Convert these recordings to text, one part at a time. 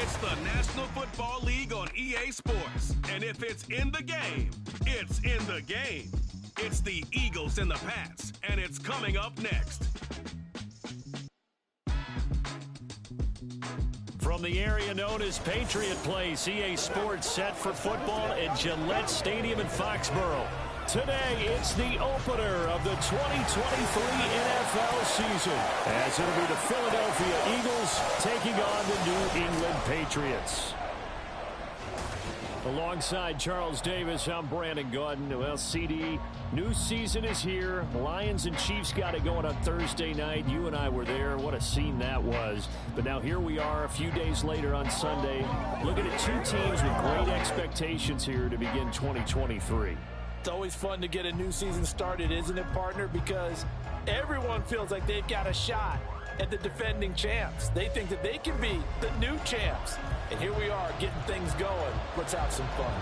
It's the National Football League on EA Sports. And if it's in the game, it's in the game. It's the Eagles and the Pats, and it's coming up next. From the area known as Patriot Place, EA Sports set for football at Gillette Stadium in Foxborough. Today, it's the opener of the 2023 NFL season, as it'll be the Philadelphia Eagles taking on the New England Patriots. Alongside Charles Davis, I'm Brandon Gaudin. Well, CD, new season is here. Lions and Chiefs got it going on Thursday night. You and I were there. What a scene that was. But now here we are a few days later on Sunday, looking at two teams with great expectations here to begin 2023. It's always fun to get a new season started, isn't it, partner? Because everyone feels like they've got a shot at the defending champs. They think that they can be the new champs. And here we are getting things going. Let's have some fun.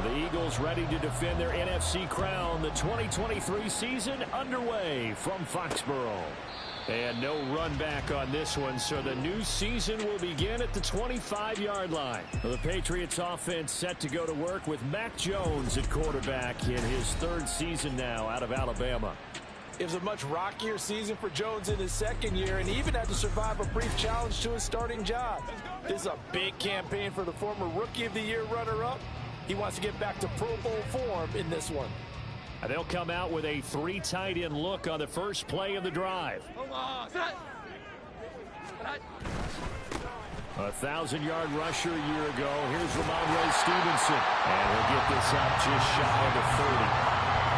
The Eagles ready to defend their NFC crown. The 2023 season underway from Foxborough. And no run back on this one, so the new season will begin at the 25-yard line. The Patriots offense set to go to work with Mac Jones at quarterback in his third season now out of Alabama. It was a much rockier season for Jones in his second year, and he even had to survive a brief challenge to his starting job. This is a big campaign for the former Rookie of the Year runner-up. He wants to get back to Pro Bowl form in this one. And they'll come out with a three tight end look on the first play of the drive. 1,000-yard rusher a year ago. Here's Ramondre Stevenson. And he'll get this up just shy of the 30.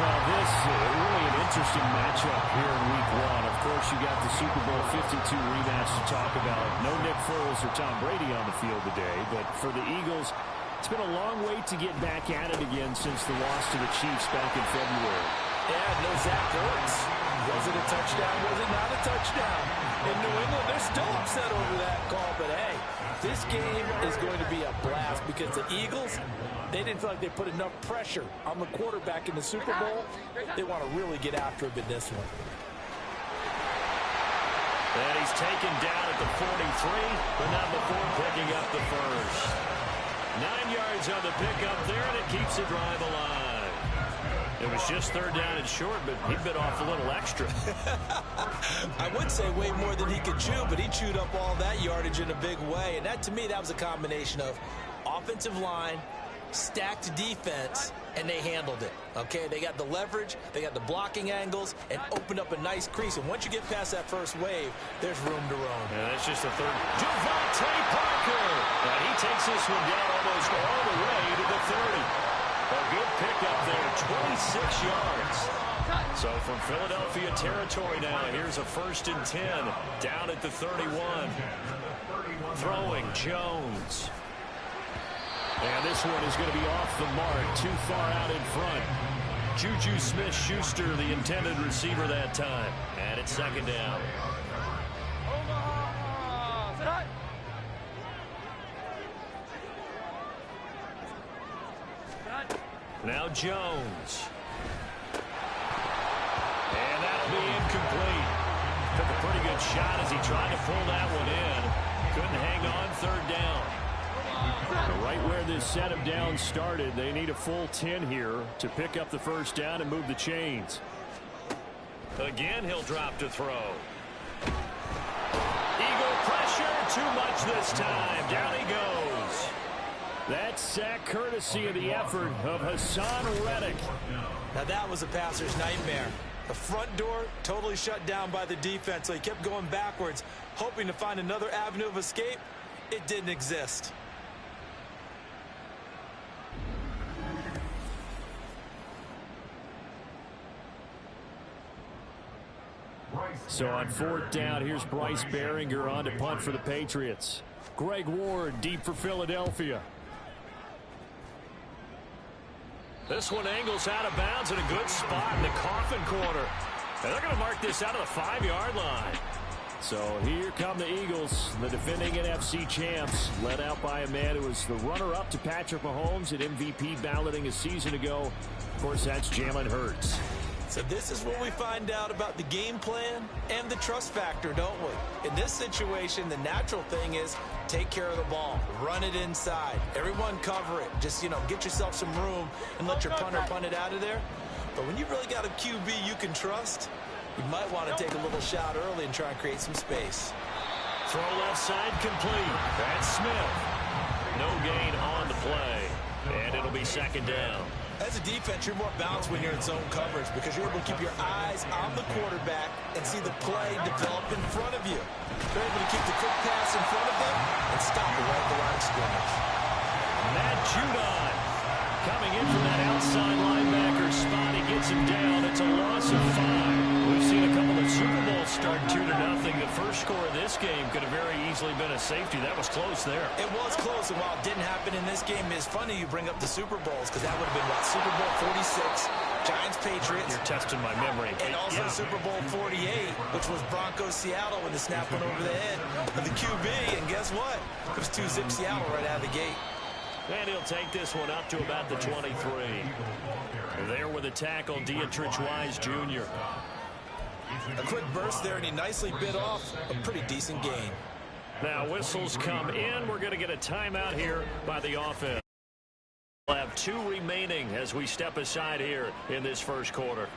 Well, this is really an interesting matchup here in Week 1. Of course, you got the Super Bowl 52 rematch to talk about. No Nick Foles or Tom Brady on the field today. But for the Eagles, it's been a long wait to get back at it again since the loss to the Chiefs back in February. Yeah, no Zach Ertz. Was it a touchdown? Was it not a touchdown? In New England, they're still upset over that call. But, hey, this game is going to be a blast because the Eagles, they didn't feel like they put enough pressure on the quarterback in the Super Bowl. They want to really get after him in this one. And he's taken down at the 43, but not before picking up the first. 9 yards on the pickup there, and it keeps the drive alive. It was just third down and short, but he bit off a little extra. I would say way more than he could chew, but he chewed up all that yardage in a big way. And that, to me, that was a combination of offensive line, stacked defense, and they handled it. Okay, they got the leverage, they got the blocking angles, and opened up a nice crease. And once you get past that first wave, there's room to roam. And that's just the third. Javante Parker! And he takes this one down almost all the way to the 30. A good pickup there, 26 yards. So from Philadelphia territory now, here's a 1st and 10 down at the 31. Throwing Jones. And this one is going to be off the mark, too far out in front. Juju Smith-Schuster, the intended receiver that time. And it's second down. Now Jones. And that'll be incomplete. Took a pretty good shot as he tried to pull that one in. Couldn't hang on, third down. Right where this set him down started, they need a full 10 here to pick up the first down and move the chains. Again, he'll drop to throw. Eagle pressure, too much this time. Down he goes. That sack courtesy of the effort of Hassan Reddick. Now that was a passer's nightmare. The front door totally shut down by the defense, so he kept going backwards, hoping to find another avenue of escape. It didn't exist. So on 4th down, here's Bryce Behringer on to punt for the Patriots. Greg Ward deep for Philadelphia. This one angles out of bounds in a good spot in the coffin corner. And they're going to mark this out of the 5-yard line. So here come the Eagles, the defending NFC champs, led out by a man who was the runner-up to Patrick Mahomes at MVP balloting a season ago. Of course, that's Jalen Hurts. So this is where we find out about the game plan and the trust factor, don't we? In this situation, the natural thing is take care of the ball, run it inside, everyone cover it. Just, get yourself some room and let your punter punt it out of there. But when you really got a QB you can trust, you might want to take a little shot early and try and create some space. Throw left side complete. That's Smith. No gain on the play. And it'll be second down. As a defense, you're more balanced when you're in zone coverage because you're able to keep your eyes on the quarterback and see the play develop in front of you. They're able to keep the quick pass in front of them and stop it right at the line of scrimmage. Matt Judon coming in from that outside linebacker spot. He gets him down. It's a loss of 5. We've seen a couple of Super Bowls start 2-0. The first score of this game could have very easily been a safety. That was close there. It was close, and while it didn't happen in this game, it's funny you bring up the Super Bowls because that would have been, what, Super Bowl 46, Giants-Patriots. You're testing my memory. And also Super Bowl 48, which was Broncos-Seattle when the snap went over the head of the QB, and guess what? It was 2-zip Seattle right out of the gate. And he'll take this one up to about the 23. There with a tackle, Dietrich Wise Jr. A quick burst there, and he nicely bit off a pretty decent gain. Now whistles come in. We're going to get a timeout here by the offense. We'll have 2 remaining as we step aside here in this first quarter.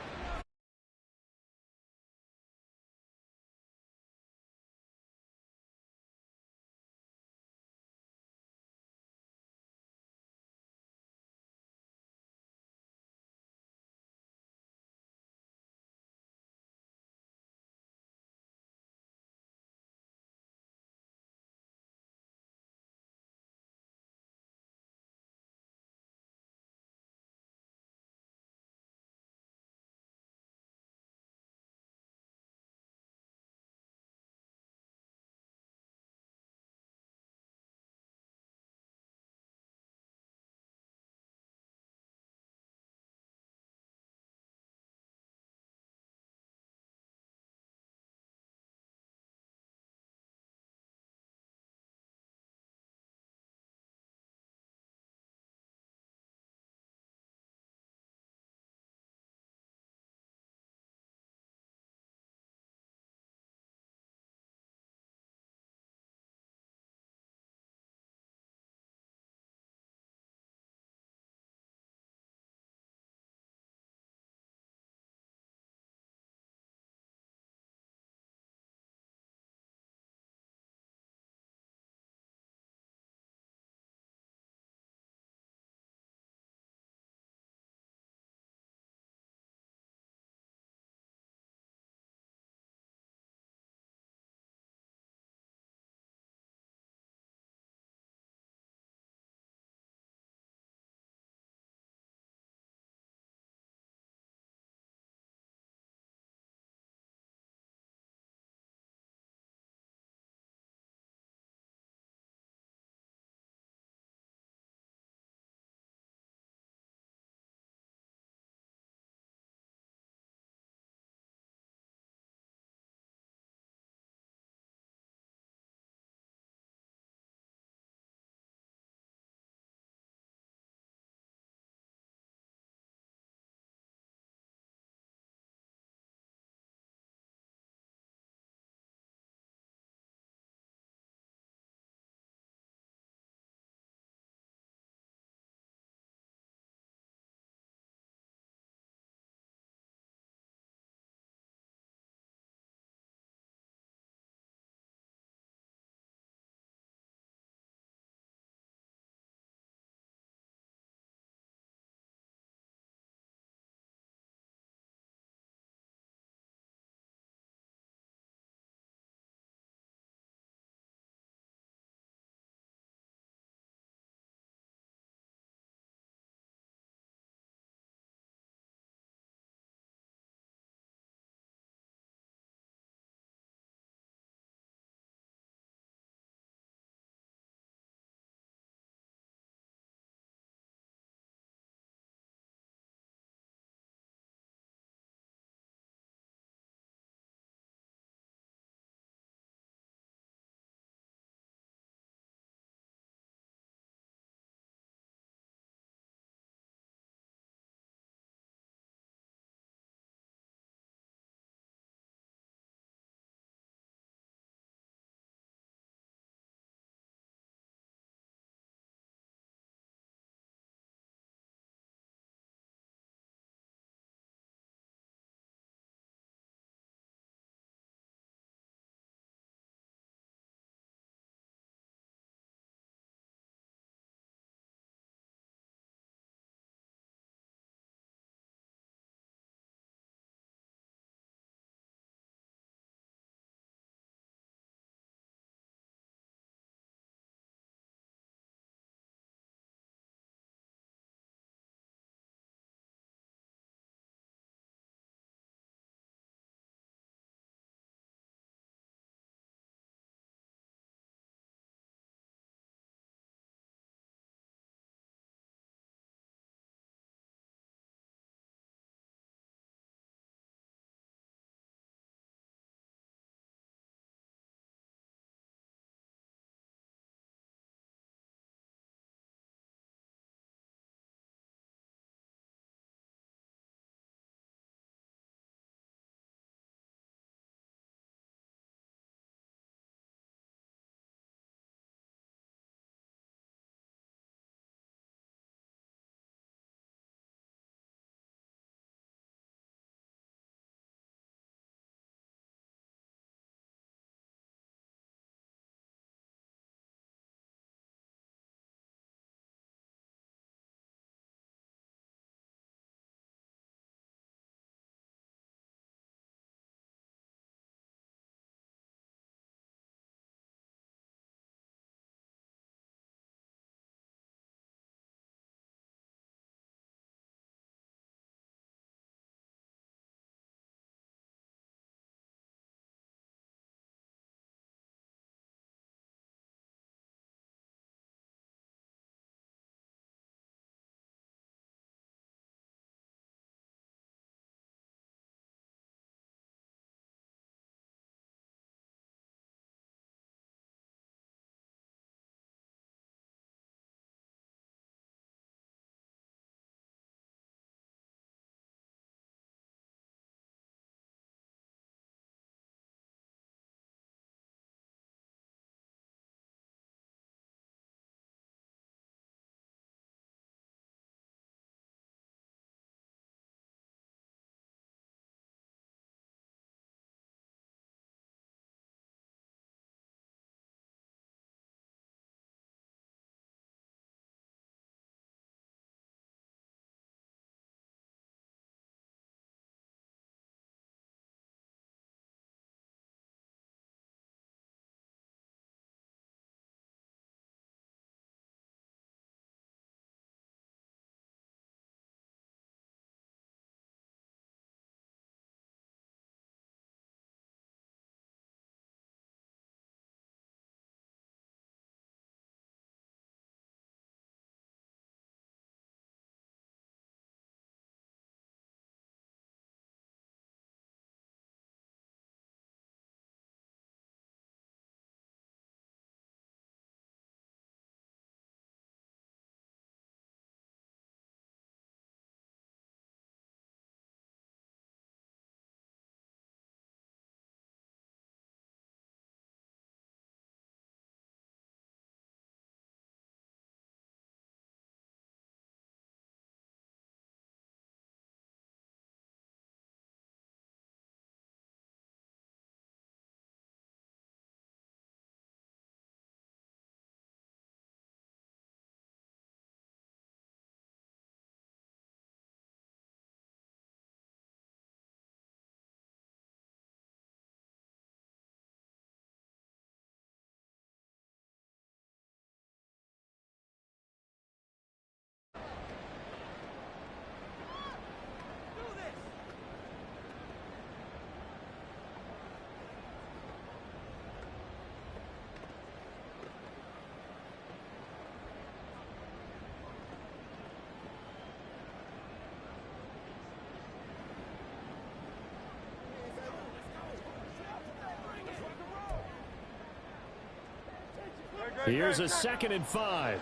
Here's a 2nd and 5.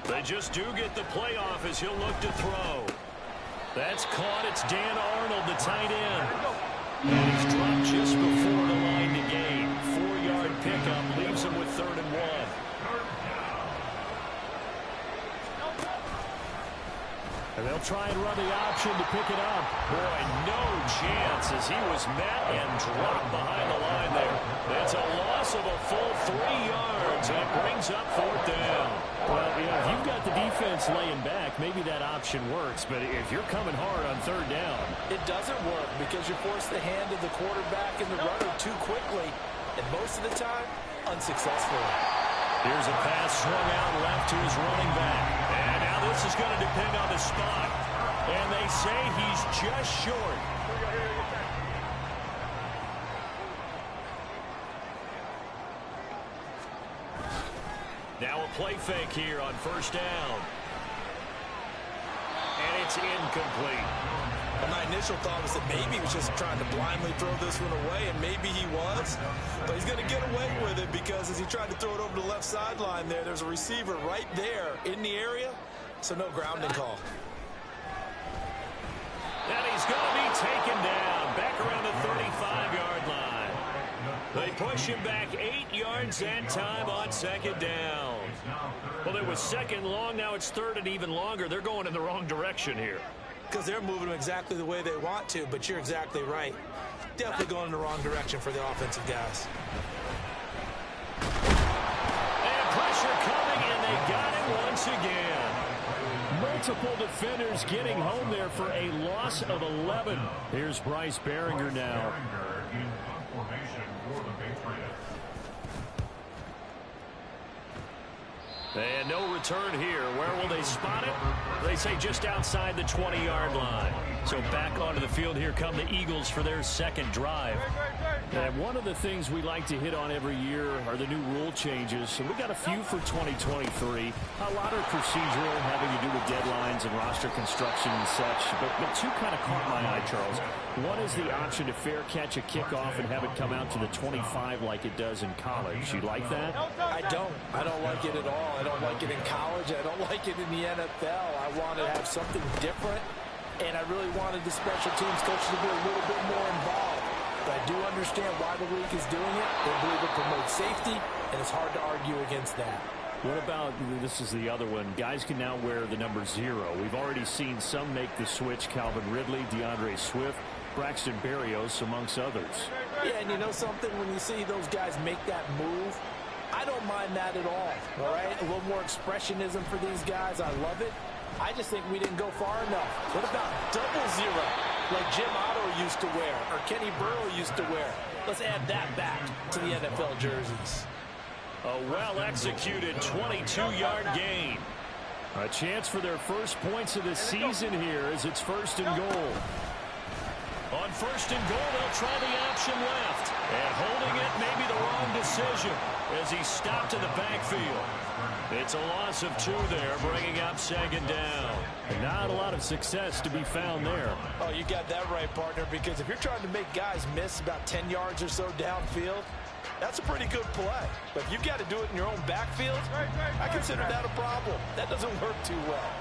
They just do get the playoff as he'll look to throw. That's caught. It's Dan Arnold, the tight end. And he's dropped just before the line to gain. 4-yard pickup leaves him with 3rd and 1. And they'll try and run the option to pick it up. Boy, no chance as he was met and dropped behind the line there. That's a loss of a full 3 yards, and it brings up 4th down. Well, if you've got the defense laying back, maybe that option works. But if you're coming hard on 3rd down, it doesn't work because you force the hand of the quarterback and the runner too quickly, and most of the time, unsuccessfully. Here's a pass swung out left to his running back. And now this is going to depend on the spot. And they say he's just short. Now a play fake here on 1st down. And it's incomplete. Well, my initial thought was that maybe he was just trying to blindly throw this one away, and maybe he was. But he's going to get away with it because as he tried to throw it over the left sideline there's a receiver right there in the area, so no grounding call. And he's going to be taken down back around the 35-yard line. They push him back 8 yards that time on 2nd down. Well, it was 2nd long. Now it's 3rd and even longer. They're going in the wrong direction here. Because they're moving them exactly the way they want to, but you're exactly right. Definitely going in the wrong direction for the offensive guys. And pressure coming, and they got it once again. Multiple defenders getting home there for a loss of 11. Here's Bryce Behringer now. And no return here. Where will they spot it? They say just outside the 20-yard line. So back onto the field here come the Eagles for their 2nd drive. And one of the things we like to hit on every year are the new rule changes. So we got a few for 2023. A lot are procedural, having to do with deadlines and roster construction and such. But 2 kind of caught my eye, Charles. One is the option to fair catch a kickoff and have it come out to the 25 like it does in college. You like that? I don't. I don't like it at all. I don't like it in college. I don't like it in the NFL. I want to have something different, and I really wanted the special teams coaches to be a little bit more involved. But I do understand why the league is doing it. They believe it promotes safety, and it's hard to argue against that. What about, this is the other one, guys can now wear the number 0. We've already seen some make the switch, Calvin Ridley, DeAndre Swift, Braxton Berrios, amongst others. Yeah, and you know something? When you see those guys make that move, I don't mind that at all right? A little more expressionism for these guys. I love it. I just think we didn't go far enough. What about double 0, like Jim Otto used to wear or Kenny Burrow used to wear? Let's add that back to the NFL jerseys. A well-executed 22-yard gain. A chance for their first points of the season here as it's 1st and goal. On 1st and goal, they'll try the option left. And holding it may be the wrong decision as he stopped in the backfield. It's a loss of 2 there, bringing up 2nd down. Not a lot of success to be found there. Oh, you got that right, partner, because if you're trying to make guys miss about 10 yards or so downfield, that's a pretty good play. But if you've got to do it in your own backfield, I consider that a problem. That doesn't work too well.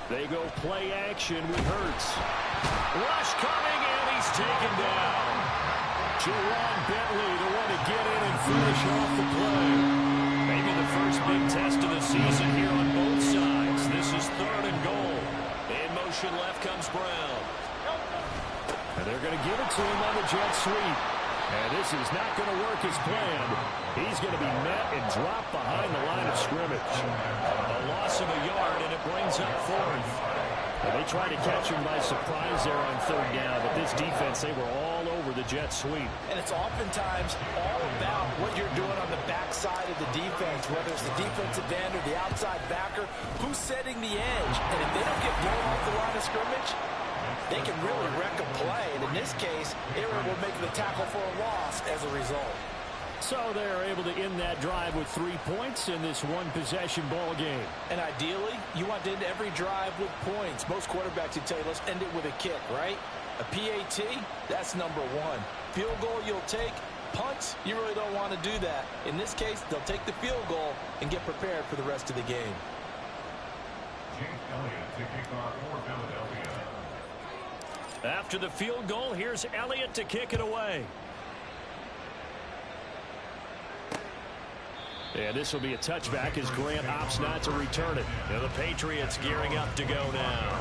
They go play action with Hurts. Rush coming, and he's taken down. Jerron Bentley, the one to get in and finish off the play. Maybe the first big test of the season here on both sides. This is 3rd and goal. In motion left comes Brown. And they're going to give it to him on the jet sweep. And this is not going to work as planned. He's going to be met and dropped behind the line of scrimmage. A loss of a yard, and it brings up 4th. And they tried to catch him by surprise there on 3rd down, but this defense, they were all over the jet sweep. And it's oftentimes all about what you're doing on the backside of the defense, whether it's the defensive end or the outside backer, who's setting the edge. And if they don't get blown off the line of scrimmage, they can really wreck a play. And in this case, they were able to make the tackle for a loss as a result. So they're able to end that drive with 3 points in this one-possession ball game. And ideally, you want to end every drive with points. Most quarterbacks would tell you, let's end it with a kick, right? A PAT, that's number one. Field goal you'll take. Punts, you really don't want to do that. In this case, they'll take the field goal and get prepared for the rest of the game. After the field goal, here's Elliott to kick it away. And this will be a touchback as Grant opts not to return it. Now the Patriots gearing up to go now.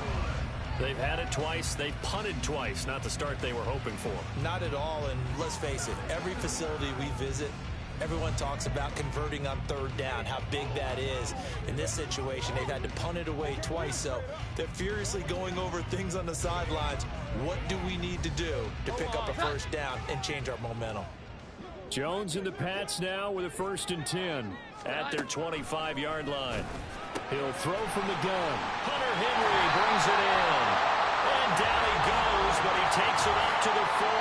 They've had it twice. They've punted twice. Not the start they were hoping for. Not at all, and let's face it, every facility we visit, everyone talks about converting on third down, how big that is. In this situation, they've had to punt it away twice, so they're furiously going over things on the sidelines. What do we need to do to pick up a first down and change our momentum? Jones and the Pats now with a 1st and 10 at their 25-yard line. He'll throw from the gun. Hunter Henry brings it in. And down he goes, but he takes it up to the 40.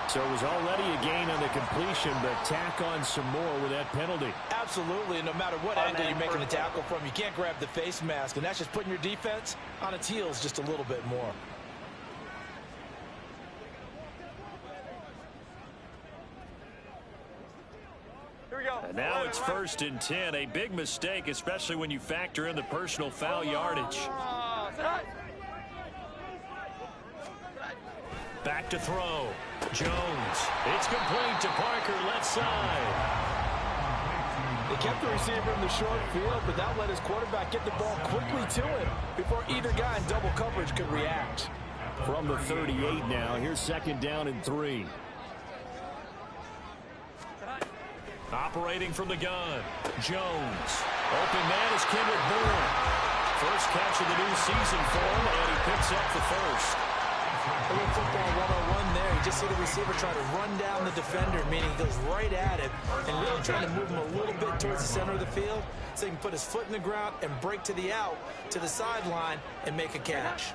So it was already a gain on the completion, but tack on some more with that penalty. Absolutely. No matter what angle you're making the tackle from, you can't grab the face mask, and that's just putting your defense on its heels just a little bit more. And now it's 1st and 10. A big mistake, especially when you factor in the personal foul yardage. Back to throw. Jones. It's complete to Parker, left side. They kept the receiver in the short field, but that let his quarterback get the ball quickly to him before either guy in double coverage could react. From the 38 now, here's 2nd down and 3. Operating from the gun. Jones. Open man is Kendrick Bourne. First catch of the new season for him, and he picks up the first. A little football 101 there. You just see the receiver try to run down the defender, meaning he goes right at him and really trying to move him a little bit towards the center of the field so he can put his foot in the ground and break to the out, to the sideline, and make a catch.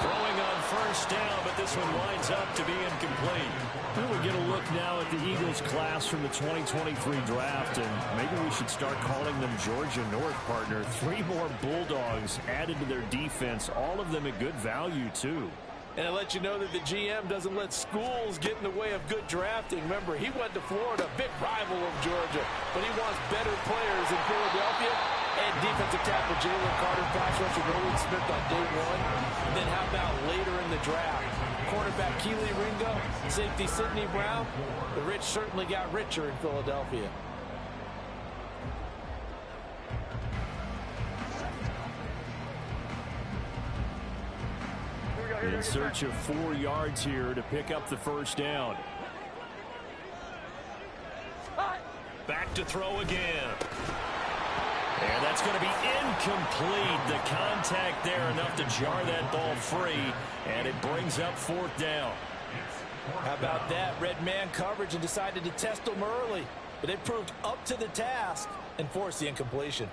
Throwing on 1st down, but this one winds up to be incomplete. We get a look now at the Eagles class from the 2023 draft, and maybe we should start calling them Georgia North, partner. 3 more Bulldogs added to their defense, all of them at good value, too. And it lets you know that the GM doesn't let schools get in the way of good drafting. Remember, he went to Florida, big rival of Georgia, but he wants better players in Philadelphia. And defensive tackle Jalen Carter, pass rusher Roland Smith on day 1. And then how about later in the draft? Cornerback Keely Ringo, safety Sidney Brown. The rich certainly got richer in Philadelphia. In search of 4 yards here to pick up the 1st down. Back to throw again. And that's going to be incomplete. The contact there enough to jar that ball free, and it brings up 4th down. How about that? Red man coverage and decided to test them early, but they proved up to the task and forced the incompletion.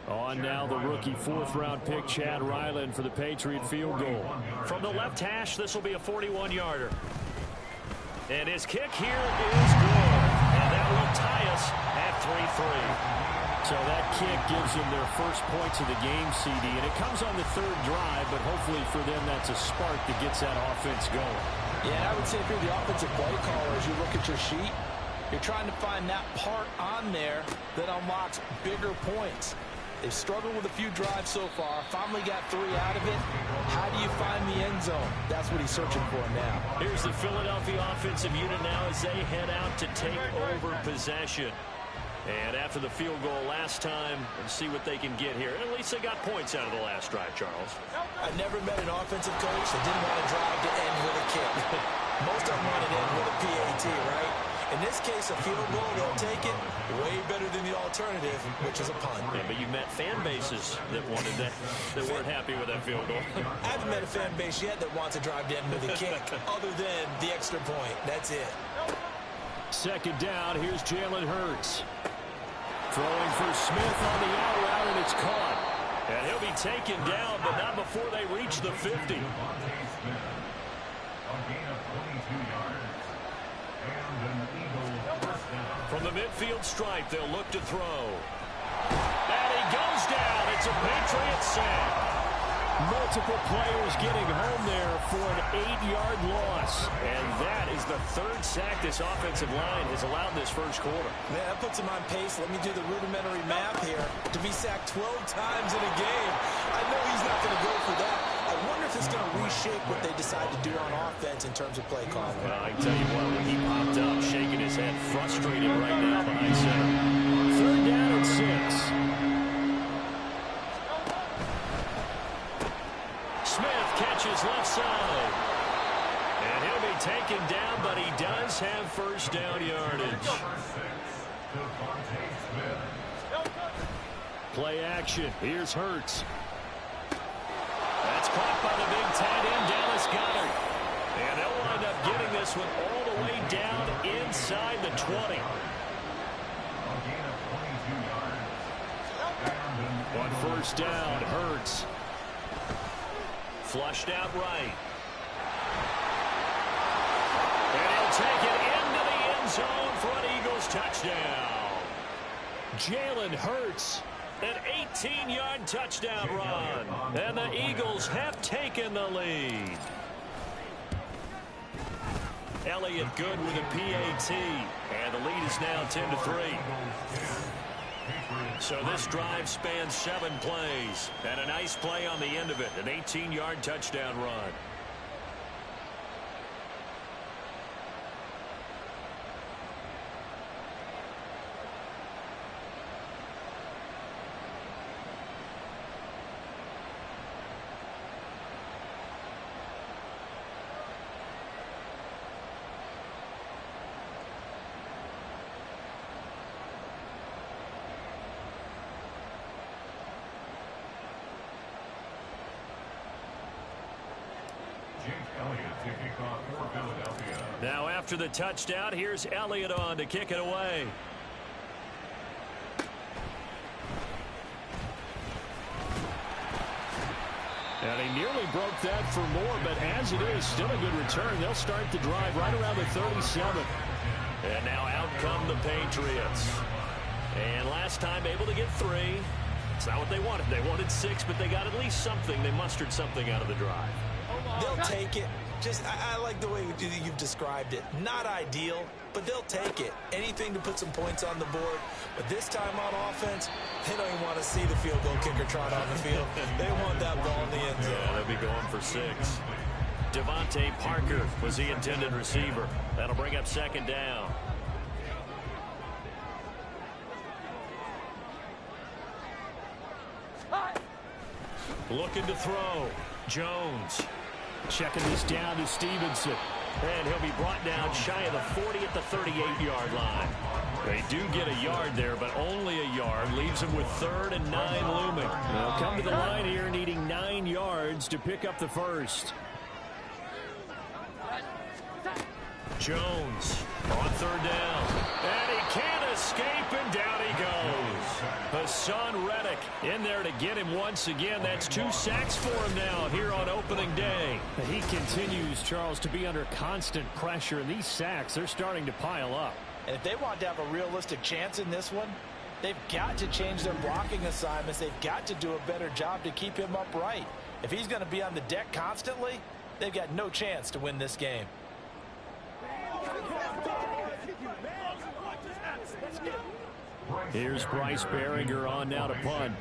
On now the rookie 4th-round pick, Chad Ryland, for the Patriot field goal. From the left hash, this will be a 41-yarder. And his kick here is good. And that will tie us at 3-3. So that kick gives them their first points of the game, CD. And it comes on the 3rd drive, but hopefully for them that's a spark that gets that offense going. Yeah, I would say if you're the offensive play caller, as you look at your sheet, you're trying to find that part on there that unlocks bigger points. They've struggled with a few drives so far. Finally got 3 out of it. How do you find the end zone? That's what he's searching for now. Here's the Philadelphia offensive unit now as they head out to take over possession. And after the field goal last time, let's see what they can get here. At least they got points out of the last drive, Charles. I've never met an offensive coach that didn't want to drive to end with a kick. Most of them want to end with a PAT, right? In this case, a field goal, they'll take it. Way better than the alternative, which is a punt. Yeah, but you've met fan bases that wanted that weren't happy with that field goal. I haven't met a fan base yet that wants to drive to end with a kick, other than the extra point. That's it. 2nd down, here's Jalen Hurts. Throwing for Smith on the out route, and it's caught. And he'll be taken down, but not before they reach the 50. From the midfield stripe, they'll look to throw. And he goes down. It's a Patriots sack. Multiple players getting home there for an 8-yard loss. And that is the third sack this offensive line has allowed this first quarter. Man, that puts him on pace. Let me do the rudimentary math here. To be sacked 12 times in a game, I know he's not going to go for that. I wonder if it's going to reshape what they decide to do on offense in terms of play calling. Well, I can tell you what, when he popped up, shaking his head, frustrated right now behind center. Third down and 6. Smith catches left side. And he'll be taken down, but he does have first down yardage. Play action. Here's Hurts. That's caught by the big tight end, Dallas Goedert. And they'll wind up getting this one all the way down inside the 20. On first down, Hurts. Flushed out right. And he'll take it into the end zone for an Eagles touchdown. Jalen Hurts, an 18-yard touchdown run. And the Eagles have taken the lead. Elliott good with a PAT. And the lead is now 10-3. So this drive spans 7 plays. And a nice play on the end of it. An 18-yard touchdown run. Now after the touchdown, here's Elliott on to kick it away. And he nearly broke that for more, but as it is, still a good return. They'll start the drive right around the 37. And now out come the Patriots. And last time able to get 3. It's not what they wanted. They wanted 6, but they got at least something. They mustered something out of the drive. They'll take it. I like the way you've described it. Not ideal, but they'll take it. Anything to put some points on the board. But this time on offense, they don't even want to see the field goal kicker trot on the field. They want that ball in the end zone. Yeah, they'll be going for 6. Devontae Parker was the intended receiver. That'll bring up second down. Looking to throw. Jones. Checking this down to Stevenson. And he'll be brought down shy of the 40 at the 38-yard line. They do get a yard there, but only a yard. Leaves them with 3rd and 9 looming. They'll come to the line here needing 9 yards to pick up the first. Jones on 3rd down. And he can't escape, and down he goes. Hassan Reddick in there to get him once again. That's 2 sacks for him now here on opening day. He continues, Charles, to be under constant pressure, and these sacks, they're starting to pile up. And if they want to have a realistic chance in this one, they've got to change their blocking assignments. They've got to do a better job to keep him upright. If he's going to be on the deck constantly, they've got no chance to win this game. Here's Bryce Behringer on now to punt.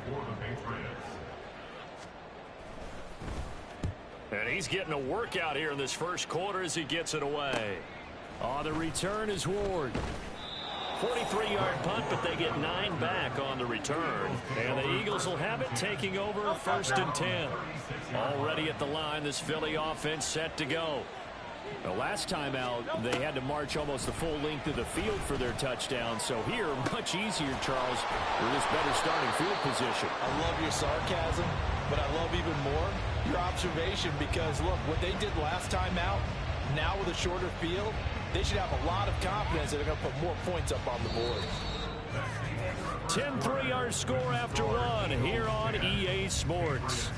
And he's getting a workout here in this first quarter as he gets it away. On the return is Ward. 43-yard punt, but they get 9 back on the return. And the Eagles will have it taking over 1st and 10. Already at the line, this Philly offense set to go. The last time out, they had to march almost the full length of the field for their touchdown. So here, much easier, Charles, with this better starting field position. I love your sarcasm, but I love even more your observation because, look, what they did last time out, now with a shorter field, they should have a lot of confidence that they're going to put more points up on the board. 10-3 our score after one here on EA Sports.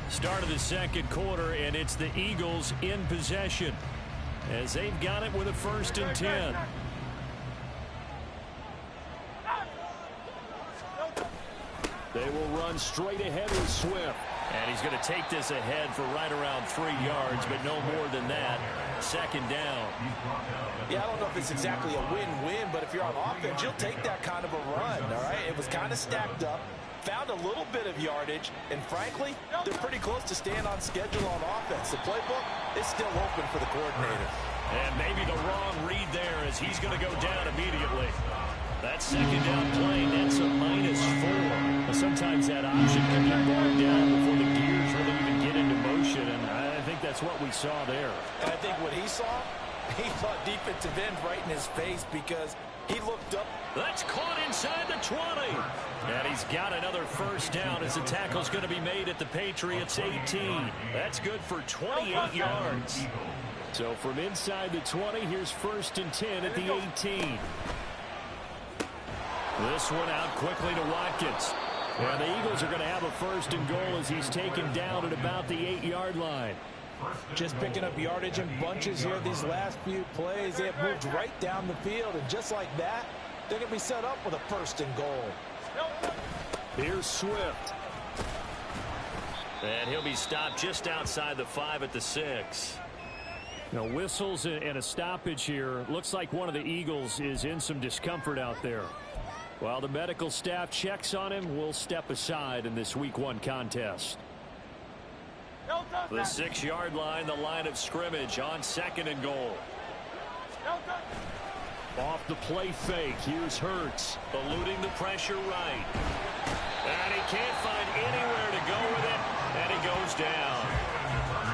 Start of the second quarter, and it's the Eagles in possession as they've got it with a 1st and 10. They will run straight ahead with Swift. And he's going to take this ahead for right around 3 yards, but no more than that. 2nd down. Yeah, I don't know if it's exactly a win-win, but if you're on offense, you'll take that kind of a run, all right? It was kind of stacked up, found a little bit of yardage, and frankly, they're pretty close to staying on schedule on offense. The playbook is still open for the coordinator. And maybe the wrong read there as he's going to go down immediately. That 2nd down play, that's a -4. Sometimes that option can get bogged down before the gears really even get into motion, and I think that's what we saw there. And I think what he saw, he saw defensive end right in his face because he looked up. That's caught inside the 20. And he's got another 1st down as the tackle's going to be made at the Patriots 18. That's good for 28 yards. So from inside the 20, here's 1st and 10 at the 18. This one out quickly to Watkins. And the Eagles are going to have a 1st and goal as he's taken down at about the 8-yard line. Just picking up yardage in bunches here these last few plays. They have moved right down the field, and just like that, they're going to be set up with a 1st and goal. Here's Swift. And he'll be stopped just outside the 5 at the 6. Now whistles and a stoppage here. Looks like one of the Eagles is in some discomfort out there. While the medical staff checks on him, we'll step aside in this Week 1 contest. The 6-yard line, the line of scrimmage on 2nd and goal. Off the play fake, here's Hurts, eluding the pressure right. And he can't find anywhere to go with it, and he goes down.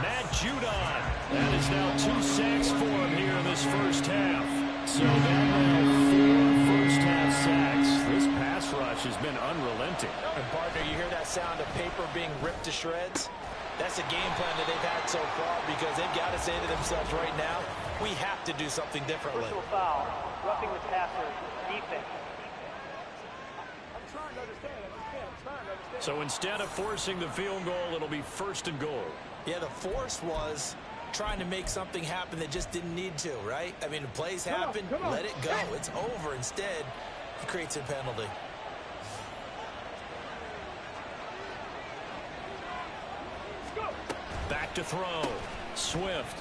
Matt Judon, that is now 2 sacks for him here in this 1st half. So now 4 first-half sacks. This pass rush has been unrelenting. And partner, you hear that sound of paper being ripped to shreds? That's a game plan that they've had so far because they've got to say to themselves right now, we have to do something differently. Personal foul, roughing the passer, defense. I'm trying to understand. So instead of forcing the field goal, it'll be 1st and goal. Yeah, the force was trying to make something happen that just didn't need to, right? I mean, plays happen, let it go. It's over. Instead, it creates a penalty. Back to throw. Swift.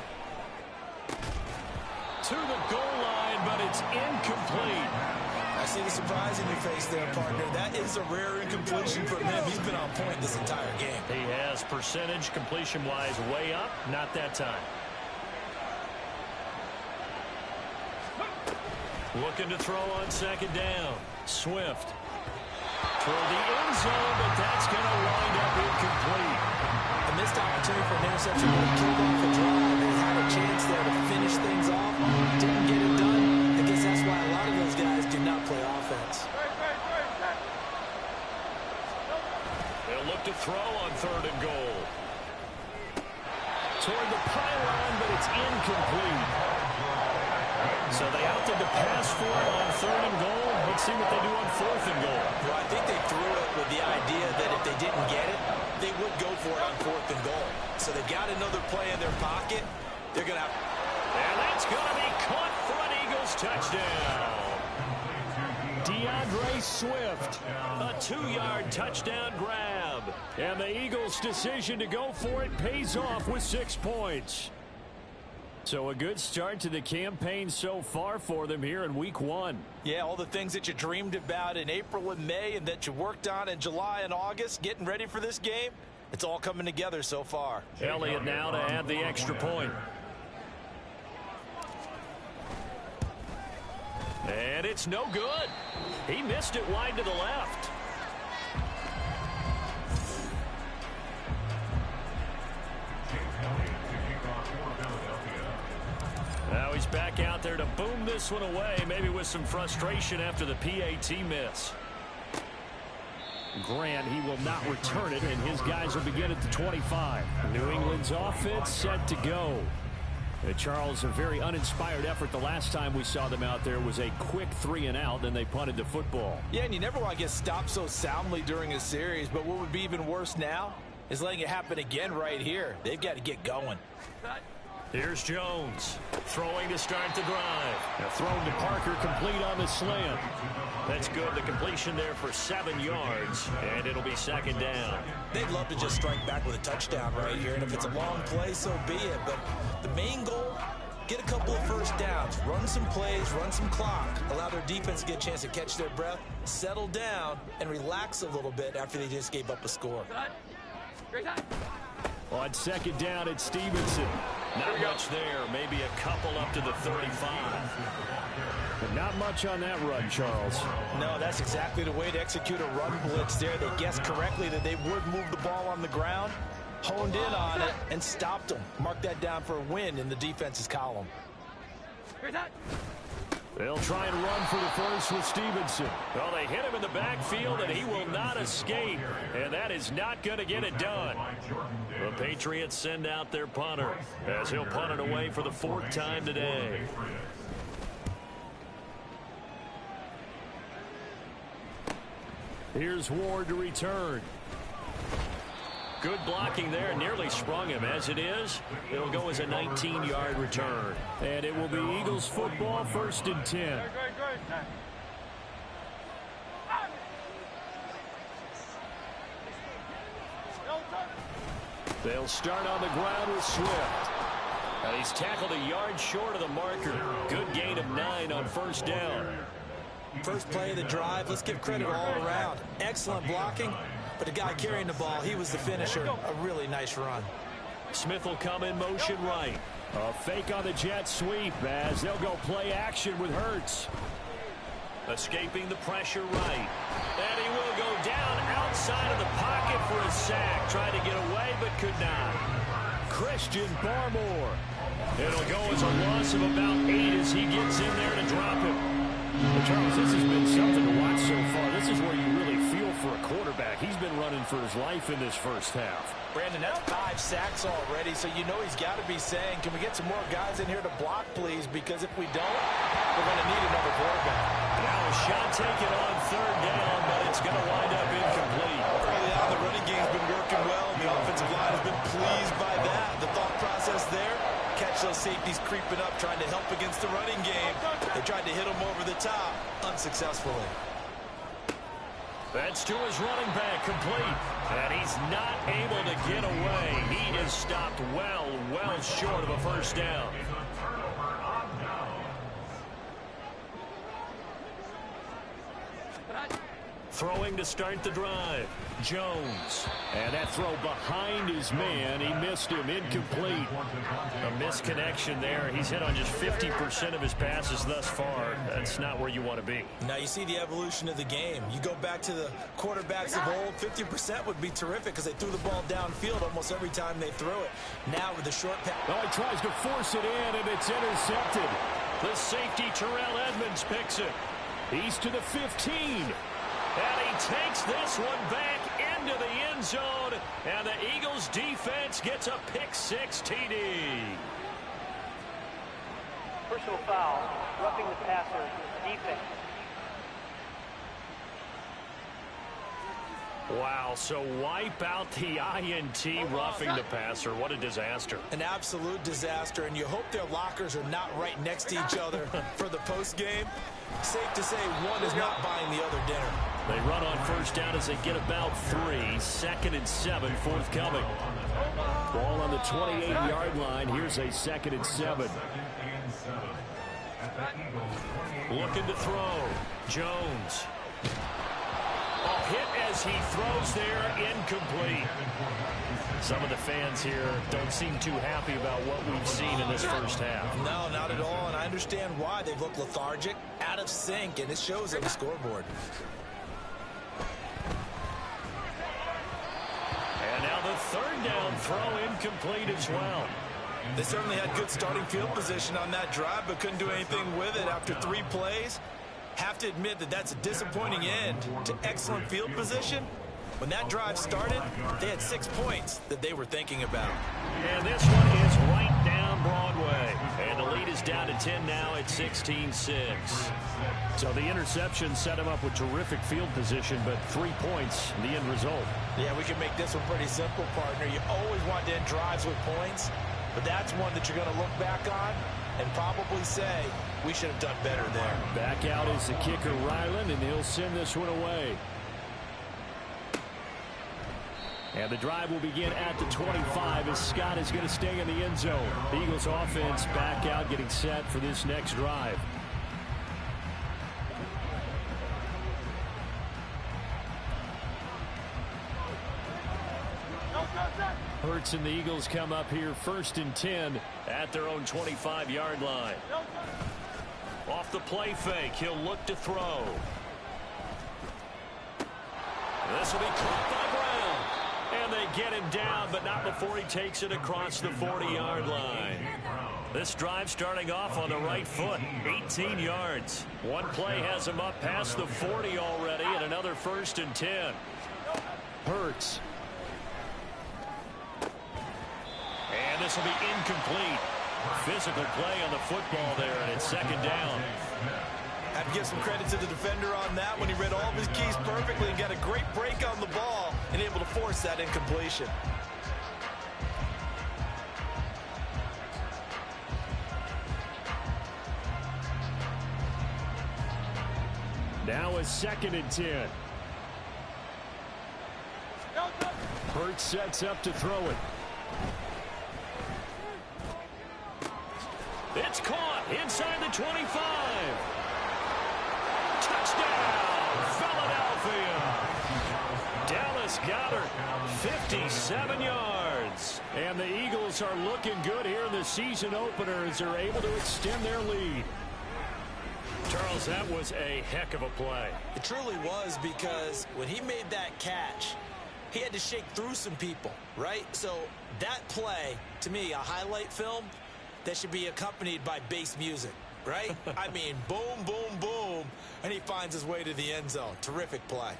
To the goal line, but it's incomplete. I see the surprise in your face there, partner. That is a rare incompletion from him. He's been on point this entire game. He has percentage completion-wise way up. Not that time. Looking to throw on 2nd down. Swift. Toward the end zone, but that's going to wind up incomplete. A missed opportunity for an interception, but he killed off a drive. They had a chance there to finish things off. Didn't get it done. I guess that's why a lot of those guys do not play offense. They'll look to throw on 3rd and goal. Toward the pylon, but it's incomplete. So they opted to pass for it on 3rd and goal. Let's see what they do on 4th and goal. Well, I think they threw it with the idea that if they didn't get it, they would go for it on 4th and goal. So they've got another play in their pocket. They're going to have... And that's going to be caught for an Eagles touchdown. DeAndre Swift, a 2-yard touchdown grab. And the Eagles' decision to go for it pays off with 6 points. So a good start to the campaign so far for them here in Week 1. Yeah, all the things that you dreamed about in April and May and that you worked on in July and August, getting ready for this game, it's all coming together so far. Elliott now to add the extra point. And it's no good. He missed it wide to the left. Now he's back out there to boom this one away, maybe with some frustration after the PAT miss. Grant, he will not return it, and his guys will begin at the 25. New England's offense set to go. Charles, a very uninspired effort. The last time we saw them out there was a quick 3-and-out, then they punted the football. Yeah, and you never want to get stopped so soundly during a series, but what would be even worse now is letting it happen again right here. They've got to get going. Here's Jones throwing to start the drive. A throw to Parker, complete on the slant. That's good. The completion there for 7 yards, and it'll be second down. They'd love to just strike back with a touchdown right here, and if it's a long play, so be it. But the main goal, get a couple of first downs, run some plays, run some clock, allow their defense to get a chance to catch their breath, settle down, and relax a little bit after they just gave up a score. On second down, it's Stevenson. Not much there. Maybe a couple up to the 35. But not much on that run, Charles. No, that's exactly the way to execute a run blitz there. They guessed correctly that they would move the ball on the ground, honed in on it, and stopped them. Mark that down for a win in the defense's column. They'll try and run for the first with Stevenson. Well, they hit him in the backfield, and he will not escape. And that is not going to get it done. The Patriots send out their punter as he'll punt it away for the 4th time today. Here's Ward to return. Good blocking there, nearly sprung him. As it is, it'll go as a 19-yard return. And it will be Eagles football, 1st and 10. They'll start on the ground with Swift. And he's tackled a yard short of the marker. Good gain of 9 on 1st down. First play of the drive, let's give credit all around. Excellent blocking. But the guy carrying the ball, he was the finisher. A really nice run. Smith will come in motion right. A fake on the jet sweep as they'll go play action with Hurts. Escaping the pressure right. And he will go down outside of the pocket for a sack. Tried to get away but could not. Christian Barmore. It'll go as a loss of about 8 as he gets in there to drop him. Well, Charles, this has been something to watch so far. This is where you really feel for a quarterback. He's been running for his life in this first half. Brandon, that's 5 sacks already, so you know he's got to be saying, can we get some more guys in here to block, please? Because if we don't, we're going to need another quarterback. Now a shot taken on 3rd down, but it's going to wind up incomplete. Early on, the running game's been working well. The offensive line has been pleased by that. The thought process there, catch those safeties creeping up, trying to help against the running game. They tried to hit him over the top, unsuccessfully. That's to his running back, complete. And he's not able to get away. He is stopped well short of a 1st down. Throwing to start the drive. Jones. And that throw behind his man. He missed him. Incomplete. A misconnection there. He's hit on just 50% of his passes thus far. That's not where you want to be. Now you see the evolution of the game. You go back to the quarterbacks of old, 50% would be terrific because they threw the ball downfield almost every time they threw it. Now with the short pass. Oh, he tries to force it in, and it's intercepted. The safety, Terrell Edmonds, picks it. He's to the 15. And he takes this one back into the end zone. And the Eagles defense gets a pick-6 TD. Personal foul, roughing the passer, defense. Wow, so wipe out the INT, roughing the passer. What a disaster. An absolute disaster, and you hope their lockers are not right next to each other for the postgame. Safe to say one is not buying the other dinner. They run on 1st down as they get about 3. 2nd and 7 forthcoming. Ball on the 28-yard line. Here's a 2nd and 7. Looking to throw. Jones. A hit as he throws there, incomplete. Some of the fans here don't seem too happy about what we've seen in this first half. No, not at all, and I understand why. They've looked lethargic, out of sync, and it shows on the scoreboard. And now the 3rd down throw incomplete as well. They certainly had good starting field position on that drive, but couldn't do anything with it after 3 plays. Have to admit that that's a disappointing end to excellent field position. When that drive started, they had 6 points that they were thinking about. And this one is right down Broadway. at 16-6. So the interception set him up with terrific field position, but 3 points, the end result. Yeah, we can make this one pretty simple, partner. You always want to end drives with points, but that's one that you're going to look back on and probably say, we should have done better there. Back out is the kicker, Ryland, and he'll send this one away. And the drive will begin at the 25 as Scott is going to stay in the end zone. The Eagles offense back out, getting set for this next drive. Hurts and the Eagles come up here 1st and 10 at their own 25-yard line. Off the play fake, he'll look to throw. This will be caught by Brown. And they get him down, but not before he takes it across the 40-yard line. This drive starting off on the right foot, 18 yards. One play has him up past the 40 already, and another 1st and 10. Hurts. And this will be incomplete. Physical play on the football there, and it's 2nd down. Have to give some credit to the defender on that when he read all of his keys perfectly and got a great break on the ball and able to force that incompletion. Now a 2nd and 10. Hurts sets up to throw it. It's caught inside the 25. Touchdown, Philadelphia. Dallas Goedert, 57 yards. And the Eagles are looking good here in the season opener as they're able to extend their lead. Charles, that was a heck of a play. It truly was, because when he made that catch, he had to shake through some people, right? So that play, to me, a highlight film that should be accompanied by bass music, right? I mean, boom, boom, boom, and he finds his way to the end zone. Terrific play.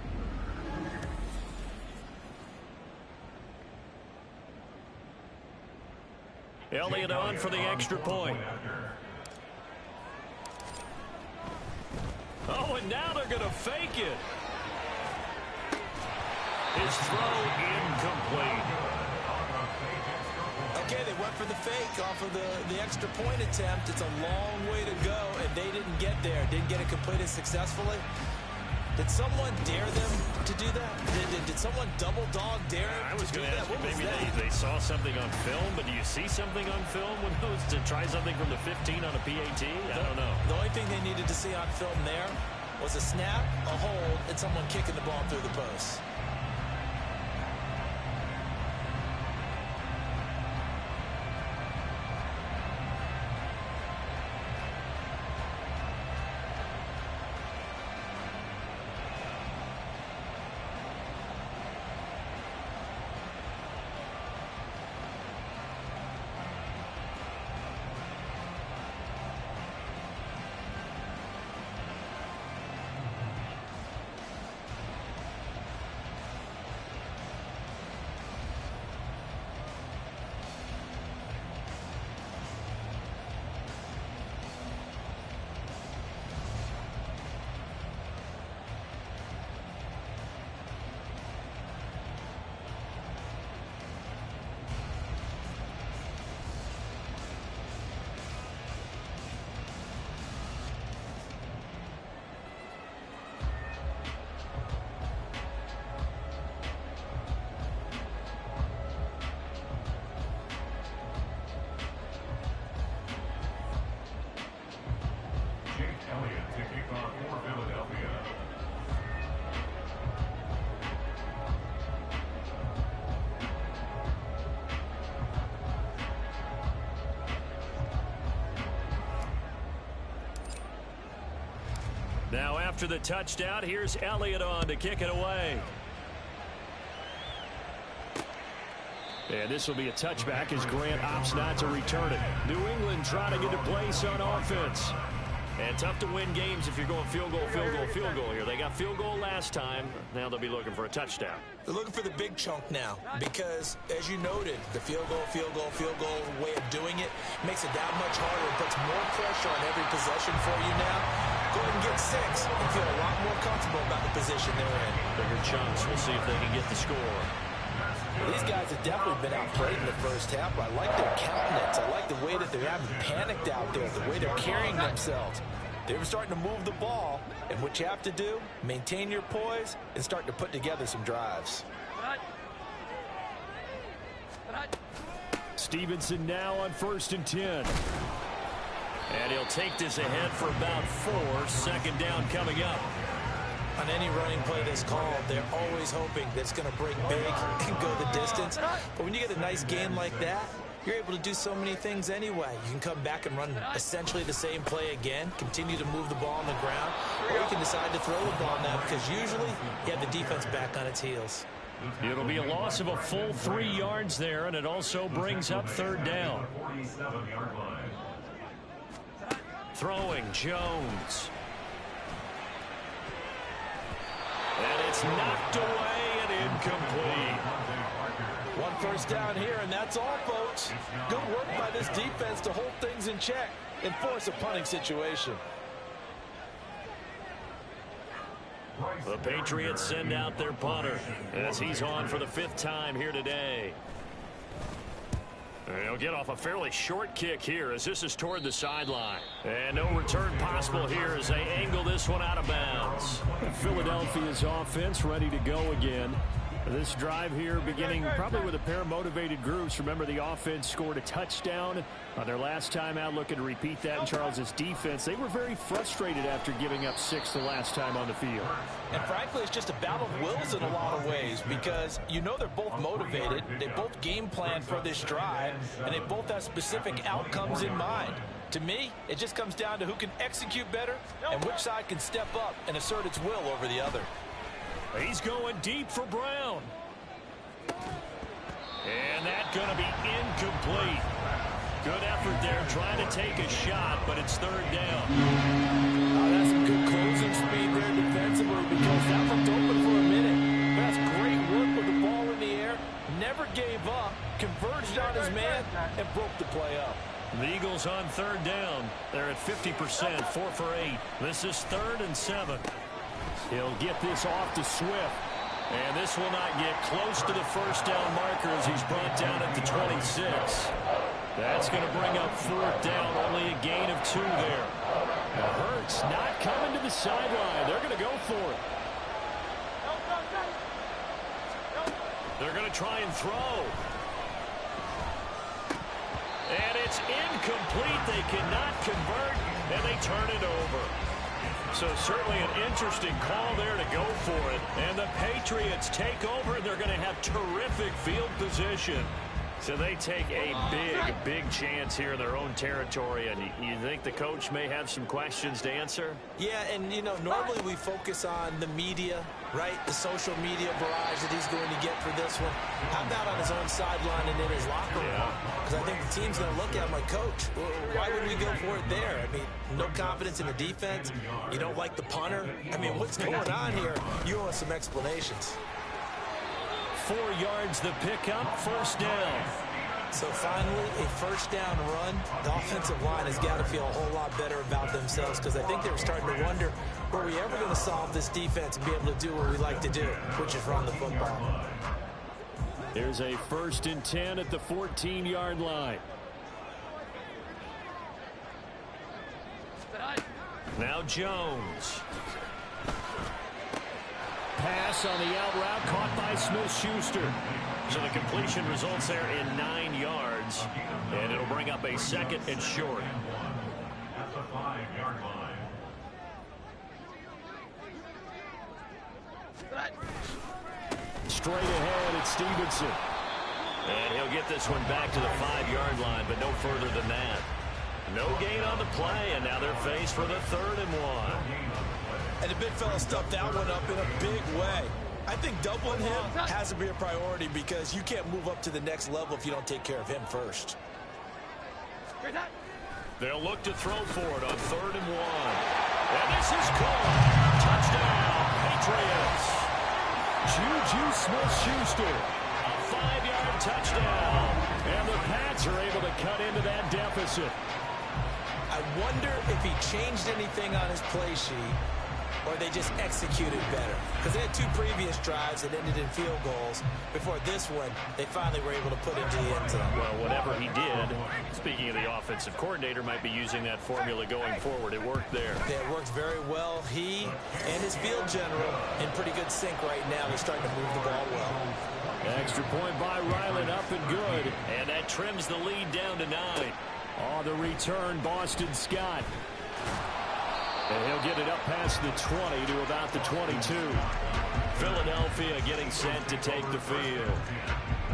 Elliott on for the extra point. Oh, and now they're going to fake it. His throw incomplete. Okay, they went for the fake off of the extra point attempt. It's a long way to go, and they didn't get there. Didn't get it completed successfully. Did someone dare them to do that? Did someone double dog dare I was to do going to that? ask you, What was maybe that? they saw something on film, but do you see something on film when those to try something from the 15 on a PAT? I don't know. The only thing they needed to see on film there was a snap, a hold, and someone kicking the ball through the post. Now after the touchdown, here's Elliott on to kick it away. And this will be a touchback as Grant opts not to return it. New England trying to get a place on offense. And tough to win games if you're going field goal, field goal, field goal here. They got field goal last time. Now they'll be looking for a touchdown. They're looking for the big chunk now because, as you noted, the field goal way of doing it makes it that much harder and puts more pressure on every possession for you now. Go ahead and get 6 and feel a lot more comfortable about the position they're in. Bigger chunks. We'll see if they can get the score. Well, these guys have definitely been outplayed in the first half. I like their countenance. I like the way that they haven't panicked out there, the way they're carrying themselves. They were starting to move the ball, and what you have to do, maintain your poise and start to put together some drives. Stevenson now on 1st and 10. And he'll take this ahead for about 4. 2nd down coming up. On any running play that's called, they're always hoping that it's going to break big and go the distance. But when you get a nice gain like that, you're able to do so many things anyway. You can come back and run essentially the same play again, continue to move the ball on the ground, or you can decide to throw the ball now because usually you have the defense back on its heels. It'll be a loss of a full 3 yards there, and it also brings up 3rd down. Throwing Jones. And it's knocked away and incomplete. 1 first down here, and that's all, folks. Good work by this defense to hold things in check and force a punting situation. The Patriots send out their punter as he's on for the 5th time here today. He'll get off a fairly short kick here as this is toward the sideline. And no return possible here as they angle this one out of bounds. Philadelphia's offense ready to go again. This drive here beginning probably with a pair of motivated groups. Remember, the offense scored a touchdown on their last time out, looking to repeat that in Charles' defense. They were very frustrated after giving up 6 the last time on the field. And frankly, it's just a battle of wills in a lot of ways because you know they're both motivated. They both game plan for this drive, and they both have specific outcomes in mind. To me, it just comes down to who can execute better and which side can step up and assert its will over the other. He's going deep for Brown. And that's going to be incomplete. Good effort there trying to take a shot, but it's 3rd down. That's some good closing speed there defensively because that looked open for a minute. That's great work with the ball in the air. Never gave up, converged on his man, and broke the play up. The Eagles on 3rd down. They're at 50%, 4 for 8. This is 3rd and 7. He'll get this off to Swift. And this will not get close to the 1st down marker as he's brought down at the 26. That's going to bring up 4th down, only a gain of 2 there. Now Hurts not coming to the sideline. They're going to go for it. They're going to try and throw. And it's incomplete. They cannot convert, and they turn it over. So certainly an interesting call there to go for it. And the Patriots take over, and they're going to have terrific field position. So they take a big chance here in their own territory. And you think the coach may have some questions to answer? Yeah, and, you know, normally we focus on the media, right? The social media barrage that he's going to get for this one. How about on his own sideline and in his locker room? Because I think the team's going to look at him like, Coach, why would we go for it there? I mean, no confidence in the defense. You don't like the punter. I mean, what's going on here? You owe us some explanations. 4 yards the pickup, 1st down. So finally, a 1st down run. The offensive line has got to feel a whole lot better about themselves because I think they were starting to wonder, were we ever going to solve this defense and be able to do what we like to do, which is run the football. There's a 1st and 10 at the 14-yard line. Now Jones. Pass on the out route caught by Smith-Schuster. So the completion results there in 9 yards. And it'll bring up a 2nd and short. At the 5-yard line. Straight ahead, it's Stevenson. And he'll get this one back to the 5-yard line, but no further than that. No gain on the play, and now they're faced with a 3rd and 1. And the big fella stuffed that one up in a big way. I think doubling him has to be a priority because you can't move up to the next level if you don't take care of him first. They'll look to throw for it on 3rd and 1. And this is caught. Touchdown, Patriots. Juju Smith-Schuster. A 5-yard touchdown. And the Pats are able to cut into that deficit. I wonder if he changed anything on his play sheet or they just executed better. Because they had 2 previous drives that ended in field goals. Before this one, they finally were able to put into the end zone. Well, whatever he did, speaking of the offensive coordinator, might be using that formula going forward. It worked there. Yeah, it worked very well. He and his field general in pretty good sync right now. They're starting to move the ball well. Extra point by Ryland, up and good. And that trims the lead down to 9. On the return, Boston Scott. And he'll get it up past the 20 to about the 22. Philadelphia getting set to take the field.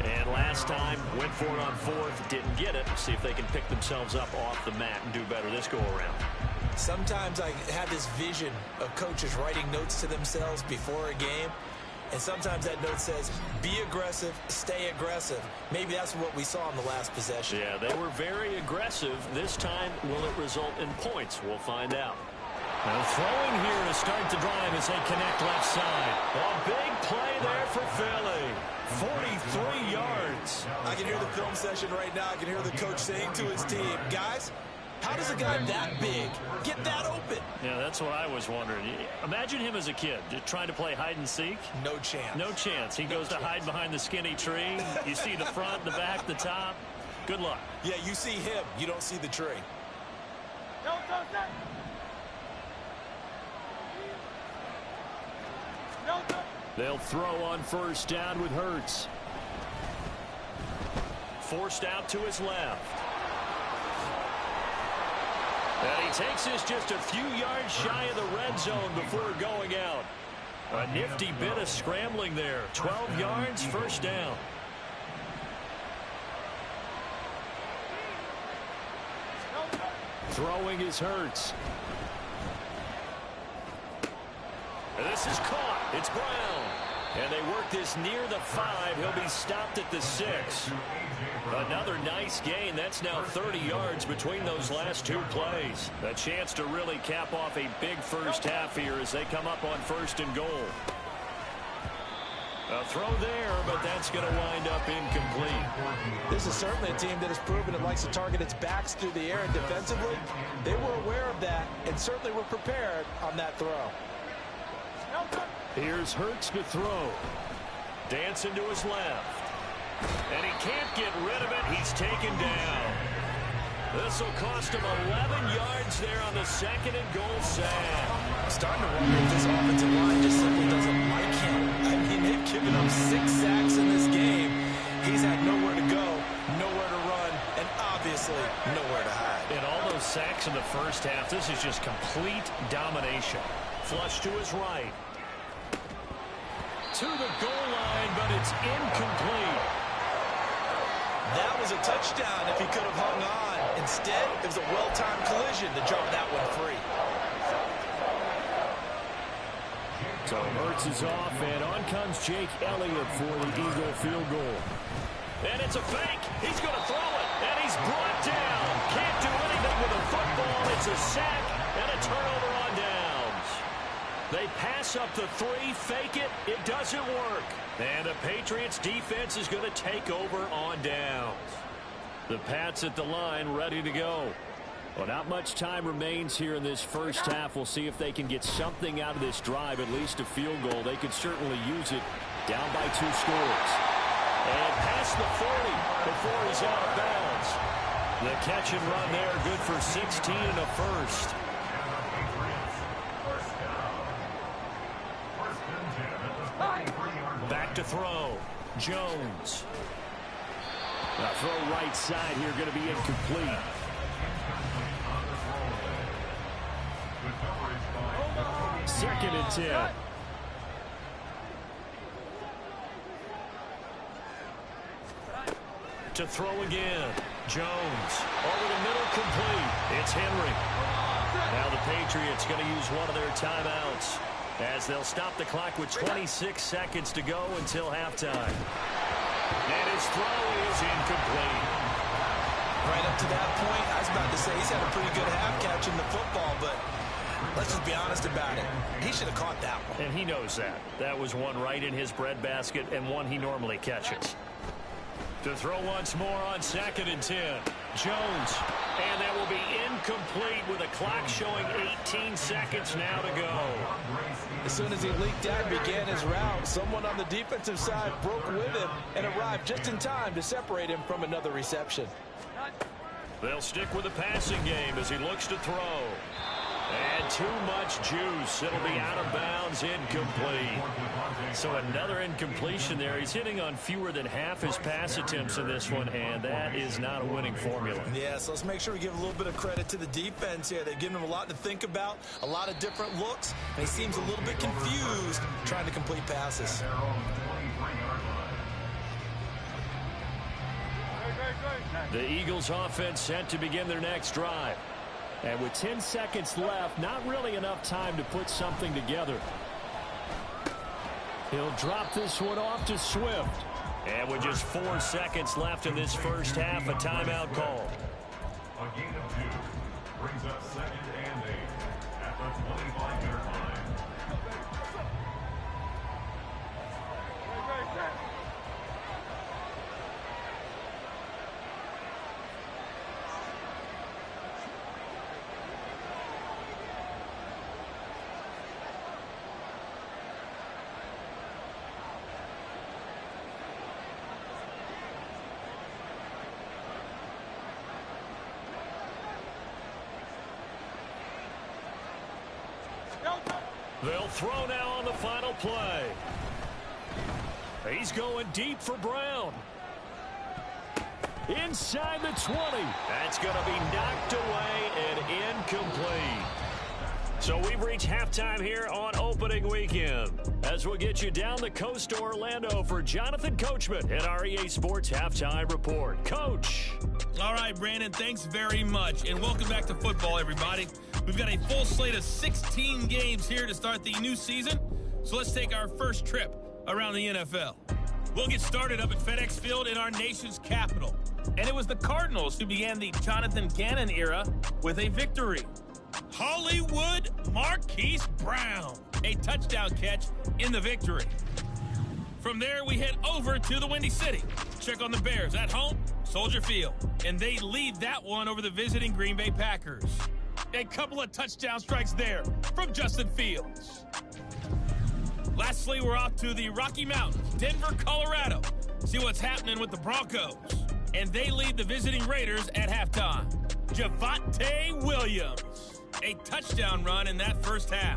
And last time, went for it on 4th, didn't get it. See if they can pick themselves up off the mat and do better this go-around. Sometimes I have this vision of coaches writing notes to themselves before a game. And sometimes that note says, be aggressive, stay aggressive. Maybe that's what we saw in the last possession. Yeah, they were very aggressive. This time, will it result in points? We'll find out. Now throwing here to start the drive as they connect left side. A big play there for Philly. 43 yards. I can hear the film session right now. I can hear the coach saying to his team, guys, how does a guy that big get that open? Yeah, that's what I was wondering. Imagine him as a kid just trying to play hide and seek. No chance. No chance. He goes to hide behind the skinny tree. You see the front, the back, the top. Good luck. Yeah, you see him. You don't see the tree. They'll throw on 1st down with Hurts. Forced out to his left. And he takes this just a few yards shy of the red zone before going out. A nifty bit of scrambling there. 12 yards, 1st down. Throwing is Hurts. And this is caught. It's Brown. And they work this near the 5. He'll be stopped at the 6. Another nice gain. That's now 30 yards between those last 2 plays. A chance to really cap off a big first half here as they come up on 1st and goal. A throw there, but that's going to wind up incomplete. This is certainly a team that has proven it likes to target its backs through the air, and defensively, they were aware of that and certainly were prepared on that throw. Here's Hurts to throw. Dancing to his left. And he can't get rid of it. He's taken down. This will cost him 11 yards there on the 2nd and goal sack. I'm starting to wonder if this offensive line just simply doesn't like him. I mean, they've given him 6 sacks in this game. He's had nowhere to go, nowhere to run, and obviously nowhere to hide. In all those sacks in the first half, this is just complete domination. Flush to his right. To the goal line, but it's incomplete. That was a touchdown if he could have hung on. Instead, it was a well-timed collision to drop that one free. So Hurts is off, and on comes Jake Elliott for the Eagle field goal. And it's a fake. He's going to throw it, and he's brought down. Can't do anything with a football. It's a sack and a turnover on downs. They pass up the 3, fake it. It doesn't work. And the Patriots defense is going to take over on downs. The Pats at the line ready to go. Well, not much time remains here in this first half. We'll see if they can get something out of this drive, at least a field goal. They could certainly use it down by 2 scores. And past the 40 before he's out of bounds. The catch and run there, good for 16 and a first. Back to throw. Jones. Now throw right side here, going to be incomplete. Second and 10. To throw again. Jones. Over the middle, complete. It's Henry. Now the Patriots going to use one of their timeouts as they'll stop the clock with 26 seconds to go until halftime. And his throw is incomplete. Right up to that point, I was about to say he's He's had a pretty good half catching the football, but let's just be honest about it. He should have caught that one. And he knows that. That was one right in his breadbasket and one he normally catches. To throw once more on 2nd and 10. Jones. And that will be incomplete with a clock showing 18 seconds now to go. As soon as he leaked out and began his route, someone on the defensive side broke with him and arrived just in time to separate him from another reception. They'll stick with the passing game as he looks to throw. And too much juice. It'll be out of bounds, incomplete. So another incompletion there. He's hitting on fewer than half his pass attempts in this one, and that is not a winning formula. Yeah, so let's make sure we give a little bit of credit to the defense here. They've given him a lot to think about, a lot of different looks, and he seems a little bit confused trying to complete passes. The Eagles offense set to begin their next drive. And with 10 seconds left, not really enough time to put something together. He'll drop this one off to Swift. And with just 4 seconds left in this first half, a timeout call. A gain of 2 brings up 2nd and 8 at the 25-yard line. They'll throw now on the final play. He's going deep for Brown. Inside the 20. That's going to be knocked away and incomplete. So we've reached halftime here on opening weekend. As we'll get you down the coast to Orlando for Jonathan Coachman at our EA Sports Halftime Report. Coach. All right, Brandon, thanks very much. And welcome back to football, everybody. We've got a full slate of 16 games here to start the new season. So let's take our first trip around the NFL. We'll get started up at FedEx Field in our nation's capital. And it was the Cardinals who began the Jonathan Gannon era with a victory. Hollywood Marquise Brown, a touchdown catch in the victory. From there, we head over to the Windy City. Check on the Bears at home, Soldier Field. And they lead that one over the visiting Green Bay Packers. A couple of touchdown strikes there from Justin Fields. Lastly, we're off to the Rocky Mountains, Denver, Colorado. See what's happening with the Broncos. And they lead the visiting Raiders at halftime. Javonte Williams, a touchdown run in that first half.